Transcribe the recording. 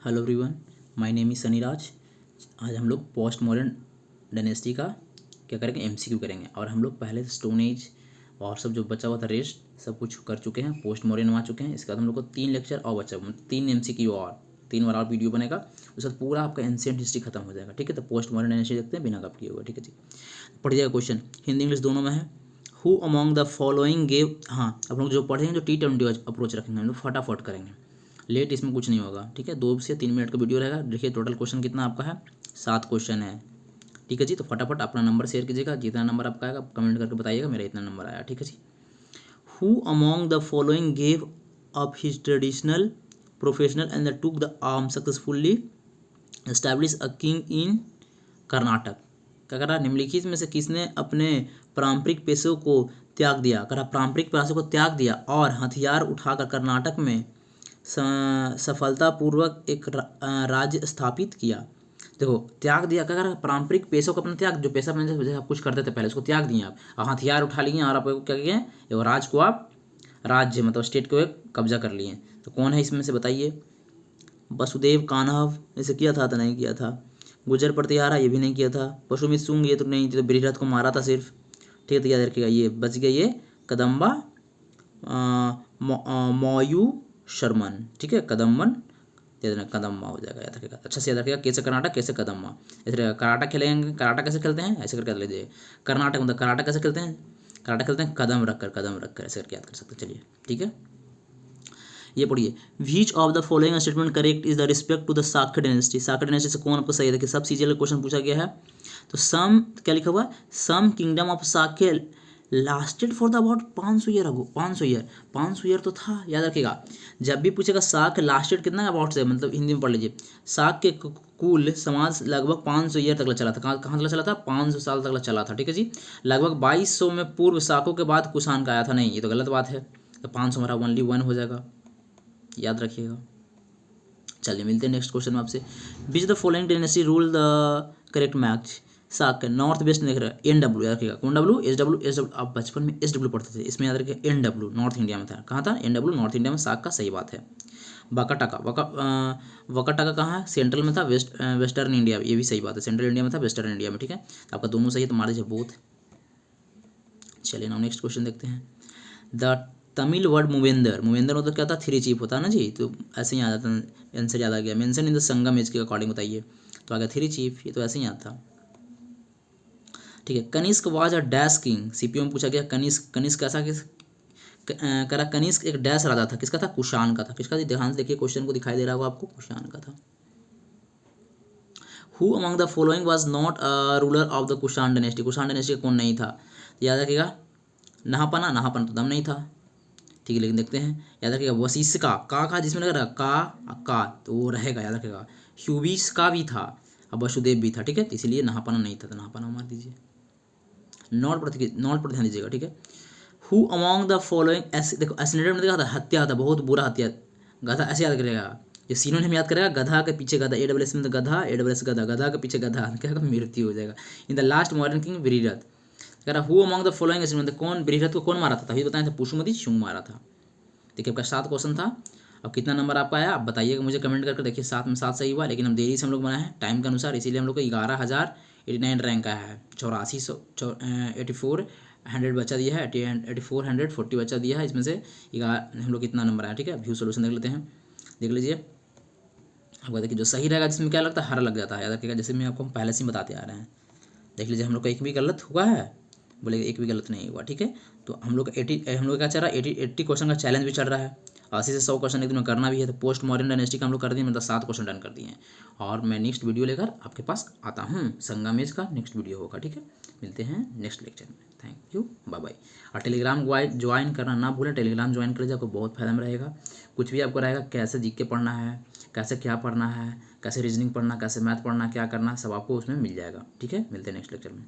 Hello everyone, my name is Sunnyraj. आज हम लोग पोस्ट मॉडर्न डायनेस्टी का क्या करेंगे, एमसीक्यू करेंगे। और हम लोग पहले स्टोन एज और सब जो बचा हुआ था रेस्ट सब कुछ कर चुके हैं, पोस्ट मॉडर्न आ चुके हैं। इसके बाद हम लोग को 3 लेक्चर और बचा, 3 एमसीक्यू और 3 बार और वीडियो बनेगा। उसके बाद पूरा आपका एंशिएंट हिस्ट्री खत्म हो जाएगा। ठीक है, तो पोस्ट मॉडर्न डायनेस्टी देखते हैं बिना गप किए हुए। ठीक है जी, पढ़ जाएगा क्वेश्चन, हिंदी इंग्लिश दोनों में है। Who among the following gave, हाँ आप लोग जो पढ़ेंगे जो T20 अप्रोच रखेंगे हम लोग फटाफट करेंगे, लेट इसमें कुछ नहीं होगा। ठीक है, 2 से 3 मिनट का वीडियो रहेगा। देखिए टोटल क्वेश्चन कितना आपका है, 7 क्वेश्चन है। ठीक है जी, तो फटाफट अपना नंबर शेयर कीजिएगा, जितना नंबर आपका आएगा कमेंट करके बताइएगा मेरा इतना नंबर आया। ठीक है जी। Who among the following gave up his traditional professional and took the arm successfully establish a king in Karnataka. क्या करा, निम्नलिखित में से किसने अपने पारंपरिक पेशों को त्याग दिया, करा पारंपरिक पेशों को त्याग दिया और हथियार उठाकर कर्नाटक में सफलतापूर्वक एक राज्य स्थापित किया। देखो त्याग दिया, क्या करा, पारंपरिक पेशों को अपना त्याग, जो पेशा में जैसे आप कुछ करते थे पहले उसको त्याग दिए आप, और हथियार उठा लिए और आप क्या किए, एक राज को आप राज्य मतलब स्टेट को एक कब्जा कर लिए। तो कौन है इसमें से बताइए। वसुदेव कान्हव ऐसे किया था तो नहीं किया था। गुजर प्रतिहारा ये भी नहीं किया था। पशुमित सुंग ये तो नहीं, तो बृहरथ को मारा था सिर्फ। ठीक है, तो याद रखिएगा ये बच गया, ये कदम्बा मौयू शर्मन। ठीक है, कदम्बन कदम्बा हो जाएगा, याद रखिएगा अच्छा से, याद रखिएगा कैसे कर्नाटक कैसे कदम्बा। ऐसे कराटा खेलेंगे, कराटा कैसे खेलते हैं ऐसे करके याद लीजिए। कर्नाटक मतलब कराटा कैसे खेलते हैं, कराटा खेलते हैं कदम रखकर ऐसे करके याद कर सकते हैं। चलिए ठीक है, ये पढ़िए, which of the following statement correct is the respect to the Shakya dynasty. Shakya dynasty से कौन आपको सही है, देखिए सब सीजीएल का क्वेश्चन पूछा गया है। तो सम क्या लिखा हुआ है, some kingdom of Sakya lasted for the about 500 year ago. 500 year तो था, याद रखिएगा। जब भी पूछेगा साक्य लास्टेड कितना अबाउट से, मतलब हिंदी में पढ़ लीजिए। साक्य कुल समाज लगभग 500 ईयर तक चला था। कहाँ तक चला था, 500 साल तक चला था। ठीक है जी, लगभग 2200 में पूर्व साकों के बाद कुषाण का आया था। नहीं, ये तो गलत बात है। तो 500 हमारा ओनली 1 हो जाएगा, याद रखिएगा। चलिए मिलते हैं नेक्स्ट क्वेश्चन में आपसे। Which the following dynasty rule the correct match. साक नॉर्थ वेस्ट देख रहे हैं, NW याद रखिएगा। कौन डब्ल्यू, एस डब्ल्यू आप बचपन में SW पढ़ते थे, इसमें याद रखिएगा NW नॉर्थ इंडिया में था। कहाँ था, NW नॉर्थ इंडिया में। साक का सही बात है। वकाटाका वकाटाका कहाँ है, सेंट्रल में था, वेस्टर्न इंडिया, ये भी सही बात है, सेंट्रल इंडिया में था, वेस्टर्न इंडिया में। ठीक है, आपका दोनों सही है तो मार दीजिए बोथ। चलिए ना नेक्स्ट क्वेश्चन देखते हैं। द तमिल वर्ड मूवेंदर, मूवेंदर मतलब क्या था, 3 चीफ होता है ना जी, तो ऐसे ही आ जाता है। आंसर याद आ गया, mention in the Sangam age के अकॉर्डिंग बताइए, तो आ गया 3 चीफ, ये तो ऐसे ही आता। ठीक है, Kanishka was a dash king. CPO में पूछा गया कनिष्क कैसा करा, कनिष्क एक डैश राजा था, किसका था, कुषाण का था। किसका, ध्यान से देखिए क्वेश्चन को, दिखाई दे रहा होगा आपको, कुषाण का था। Who among the following was not a ruler of the Kushan dynasty. Kushan dynasty कौन नहीं था, याद रखिएगा। नहापना तो दम नहीं था। ठीक है, लेकिन देखते हैं, याद रखिएगा। वशिष्ठ का जिसमें लगा रहा का तो वो रहेगा, याद रखिएगा। ह्यूबिस का भी था, अब वसुदेव भी था। ठीक है, तो इसीलिए नहापना नहीं था, तो नहापना मार दीजिए। नॉट पर ध्यान दीजिएगा। ठीक है, हु अमॉन्ग द फॉलोइंग, ऐसे देखो एसिनेटेड में देखा था, हत्या था, बहुत बुरा हत्या। गधा ऐसे याद करेगा, जो सीनोनिम याद करेगा, गधा के पीछे गधा, AWS में तो गधा, AWS गधा, गधा के पीछे गधा, क्या मृत्यु हो जाएगा। In the last modern king Brihadratha, कह रहा हु अमॉन्ग द फॉलोइंग, कौन बृहरथ को कौन मारा था, तभी बताया था, पुष्यमति शुंग मारा था। देखिए आपका 7 क्वेश्चन था। अब कितना नंबर आपका आया आप बताइएगा मुझे कमेंट करके। देखिए 7 में 7 सही हुआ, लेकिन हम देरी से हम लोग बनाए हैं टाइम के अनुसार, इसीलिए हम लोग को 11,089 रैंक आया है। 8400 बचा दिया है, 8440 बचा दिया है। इसमें से हम लोग कितना नंबर आया। ठीक है, व्यू सोल्यूशन देख लेते हैं, देख लीजिए। आपको देखिए जो सही रहेगा जिसमें क्या लगता है, हर लग जाता है, याद रखिएगा। जैसे मैं आपको पहले से ही बताते आ रहे हैं, देख लीजिए हम लोग का एक भी गलत हुआ है, बोलेगा एक भी गलत नहीं हुआ। ठीक है, तो हम लोग क्या चल रहा है, 80 क्वेश्चन का चैलेंज भी चल रहा है। 80 से 100 क्वेश्चन एक दिन में करना भी है। तो पोस्ट मॉडर्न डायनेस्टी का हम लोग कर दिए, मतलब 7 क्वेश्चन डन कर दिए हैं। और मैं नेक्स्ट वीडियो लेकर आपके पास आता हूँ, संगमेश का नेक्स्ट वीडियो होगा। ठीक है, मिलते हैं नेक्स्ट लेक्चर में। Thank you, bye bye. और टेलीग्राम ज्वाइन करना ना भूलें, टेलीग्राम ज्वाइन कर लीजिए, आपको बहुत फायदा में रहेगा। कुछ भी आपको रहेगा, कैसे जीके पढ़ना है, कैसे क्या पढ़ना है, कैसे रीजनिंग पढ़ना, कैसे मैथ पढ़ना, क्या करना, सब आपको उसमें मिल जाएगा। ठीक है, मिलते हैं नेक्स्ट लेक्चर में।